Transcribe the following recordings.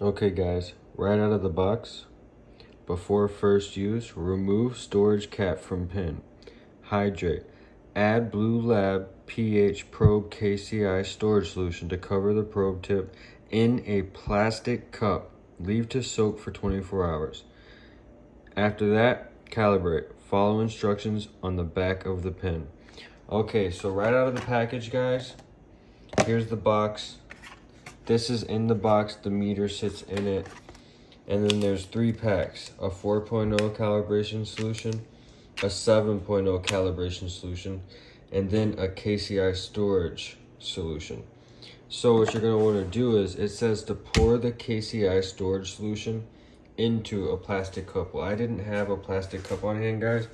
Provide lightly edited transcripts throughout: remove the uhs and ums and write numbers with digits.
Okay guys, right out of the box, before first use, remove storage cap from pin. Hydrate. Add Blue Lab pH probe KCI storage solution to cover the probe tip in a plastic cup. Leave to soak for 24 hours. After that, calibrate. Follow instructions on the back of the pin. Okay, so right out of the package, guys, here's the box. This is in the box, the meter sits in it. And then there's 3 packs, a 4.0 calibration solution, a 7.0 calibration solution, and then a KCI storage solution. So what you're gonna wanna do is, it says to pour the KCI storage solution into a plastic cup. Well, I didn't have a plastic cup on hand, guys.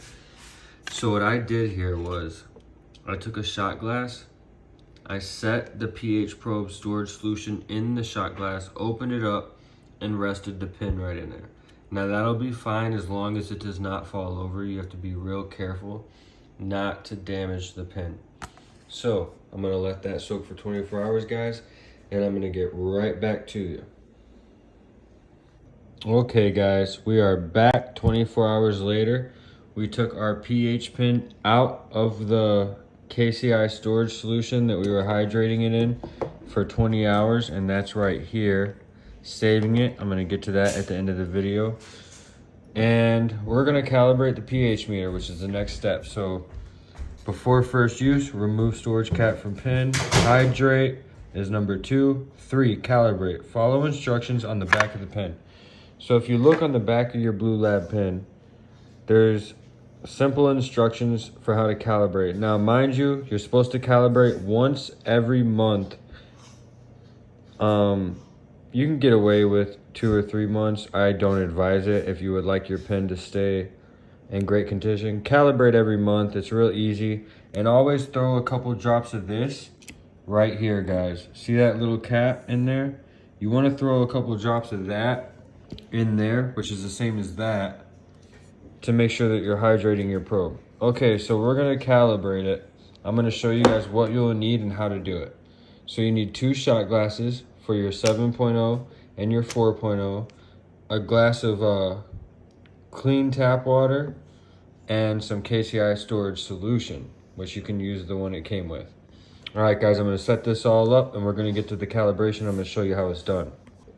So what I did here was, I took a shot glass, I set the pH probe storage solution in the shot glass, opened it up, and rested the pin right in there. Now that'll be fine as long as it does not fall over. You have to be real careful not to damage the pin. So I'm gonna let that soak for 24 hours, guys, and I'm gonna get right back to you. Okay guys, we are back 24 hours later. We took our pH pin out of the KCI storage solution that we were hydrating it in for 20 hours, and that's right here, saving it. I'm gonna get to that at the end of the video. And we're gonna calibrate the pH meter, which is the next step. So before first use, remove storage cap from pin. Hydrate is number 2. 3, calibrate. Follow instructions on the back of the pin. So if you look on the back of your Blue Lab pin, there's simple instructions for how to calibrate. Now, mind you, you're supposed to calibrate once every month. You can get away with 2 or 3 months. I don't advise it if you would like your pen to stay in great condition. Calibrate every month. It's real easy. And always throw a couple drops of this right here, guys. See that little cap in there? You want to throw a couple drops of that in there, which is the same as that, to make sure that you're hydrating your probe. Okay, so we're going to calibrate it. I'm going to show you guys what you'll need and how to do it. So you need 2 shot glasses for your 7.0 and your 4.0, a glass of clean tap water, and some KCI storage solution, which you can use the one it came with. All right, guys, I'm going to set this all up and we're going to get to the calibration. I'm going to show you how it's done.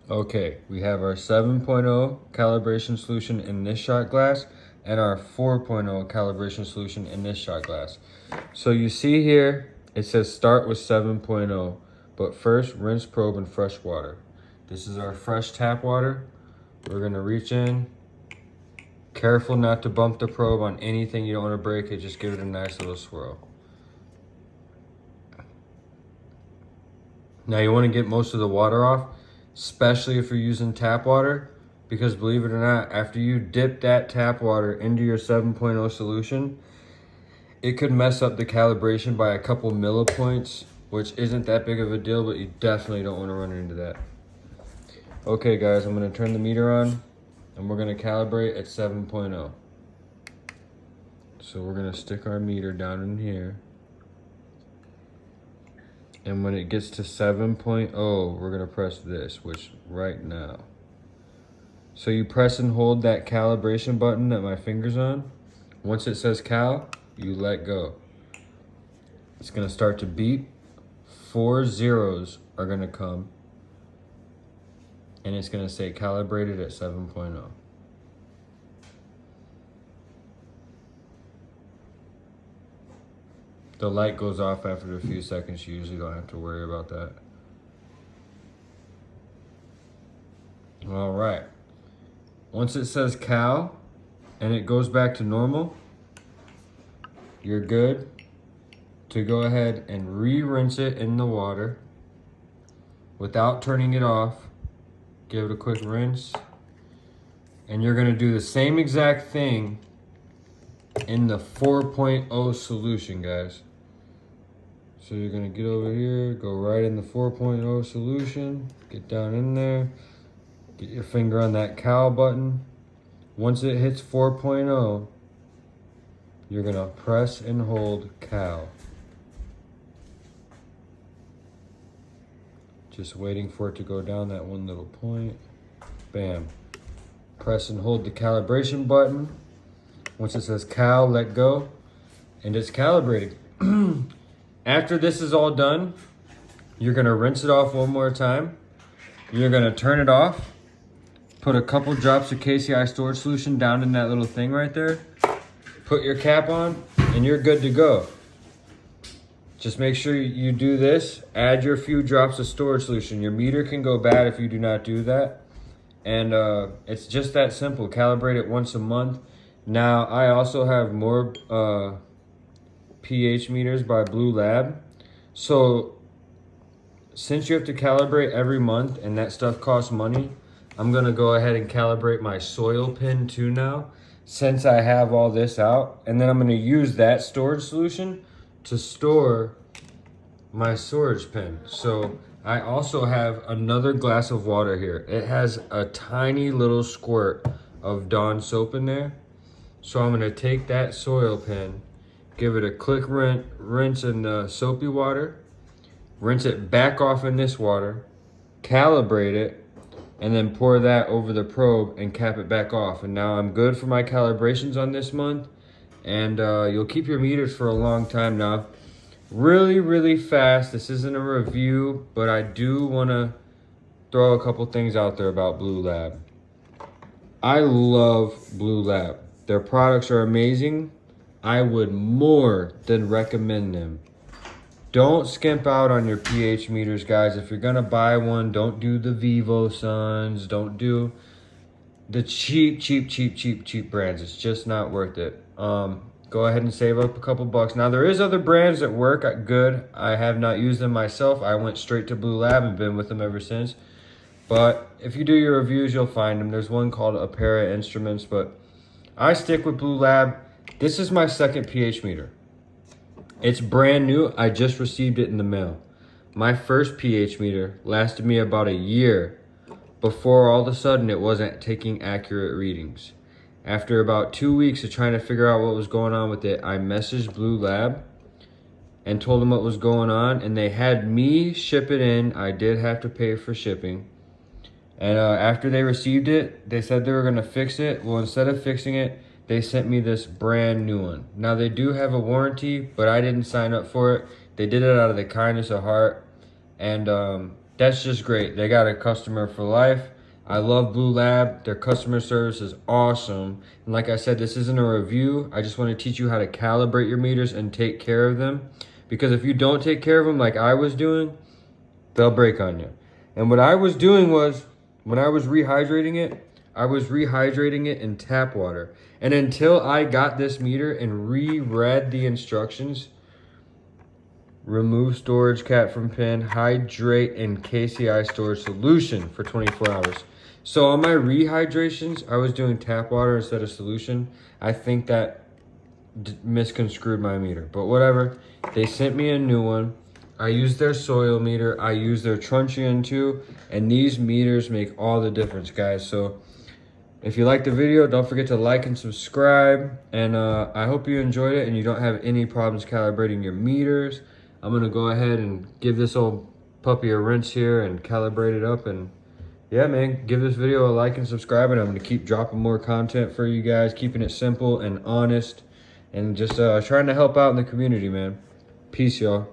Okay, we have our 7.0 calibration solution in this shot glass and our 4.0 calibration solution in this shot glass. So you see here, it says start with 7.0, but first rinse probe in fresh water. This is our fresh tap water. We're gonna reach in. Careful not to bump the probe on anything. You don't wanna break it, just give it a nice little swirl. Now you wanna get most of the water off, especially if you're using tap water, because believe it or not, after you dip that tap water into your 7.0 solution, it could mess up the calibration by a couple millipoints, which isn't that big of a deal, but you definitely don't want to run into that. Okay guys, I'm going to turn the meter on and we're going to calibrate at 7.0. So we're going to stick our meter down in here. And when it gets to 7.0, we're going to press this, which right now. So you press and hold that calibration button that my finger's on. Once it says cal, you let go. It's going to start to beep. 4 zeros are going to come. And it's going to say calibrated at 7.0. The light goes off after a few seconds. You usually don't have to worry about that. All right. Once it says cal and it goes back to normal, you're good to go ahead and re-rinse it in the water without turning it off. Give it a quick rinse. And you're gonna do the same exact thing in the 4.0 solution, guys. So you're gonna get over here, go right in the 4.0 solution, get down in there, get your finger on that cal button. Once it hits 4.0, you're gonna press and hold cal. Just waiting for it to go down that one little point. Bam. Press and hold the calibration button. Once it says cal, let go, and it's calibrated. After this is all done, you're gonna rinse it off one more time. You're gonna turn it off, put a couple drops of KCI storage solution down in that little thing right there, put your cap on, and you're good to go. Just make sure you do this, add your few drops of storage solution. Your meter can go bad if you do not do that. And it's just that simple. Calibrate it once a month. Now, I also have more pH meters by Blue Lab. So, since you have to calibrate every month and that stuff costs money, I'm gonna go ahead and calibrate my soil pin too now, since I have all this out. And then I'm gonna use that storage solution to store my storage pin. So I also have another glass of water here. It has a tiny little squirt of Dawn soap in there. So I'm gonna take that soil pin, give it a quick rinse in the soapy water, rinse it back off in this water, calibrate it, and then pour that over the probe and cap it back off. And now I'm good for my calibrations on this month. And you'll keep your meters for a long time now. Really fast. This isn't a review, but I do want to throw a couple things out there about Blue Lab. I love Blue Lab. Their products are amazing. I would more than recommend them. Don't skimp out on your pH meters, guys. If you're gonna buy one, don't do the Vivo Suns. Don't do the cheap brands. It's just not worth it. Go ahead and save up a couple bucks. Now, there is other brands that work good. I have not used them myself. I went straight to Blue Lab and been with them ever since. But if you do your reviews, you'll find them. There's one called Apera Instruments, but I stick with Blue Lab. This is my second pH meter. It's brand new. I just received it in the mail. My first pH meter lasted me about a year before all of a sudden it wasn't taking accurate readings. After about 2 weeks of trying to figure out what was going on with it, I messaged Blue Lab and told them what was going on, and they had me ship it in. I did have to pay for shipping. And after they received it, they said they were gonna fix it. Well, instead of fixing it, they sent me this brand new one. Now, they do have a warranty, but I didn't sign up for it. They did it out of the kindness of heart, and that's just great. They got a customer for life. I love Blue Lab. Their customer service is awesome. And like I said, this isn't a review. I just want to teach you how to calibrate your meters and take care of them. Because if you don't take care of them like I was doing, they'll break on you. And what I was doing was, when I was rehydrating it in tap water. And until I got this meter and reread the instructions, remove storage cap from pin, hydrate in KCI storage solution for 24 hours. So on my rehydrations, I was doing tap water instead of solution. I think that misconstrued my meter, but whatever. They sent me a new one. I used their soil meter. I used their truncheon too. And these meters make all the difference, guys. So if you liked the video, don't forget to like and subscribe. And I hope you enjoyed it and you don't have any problems calibrating your meters. I'm gonna go ahead and give this old puppy a rinse here and calibrate it up. And yeah, man, give this video a like and subscribe, and I'm gonna keep dropping more content for you guys, keeping it simple and honest, and just trying to help out in the community, man. Peace, y'all.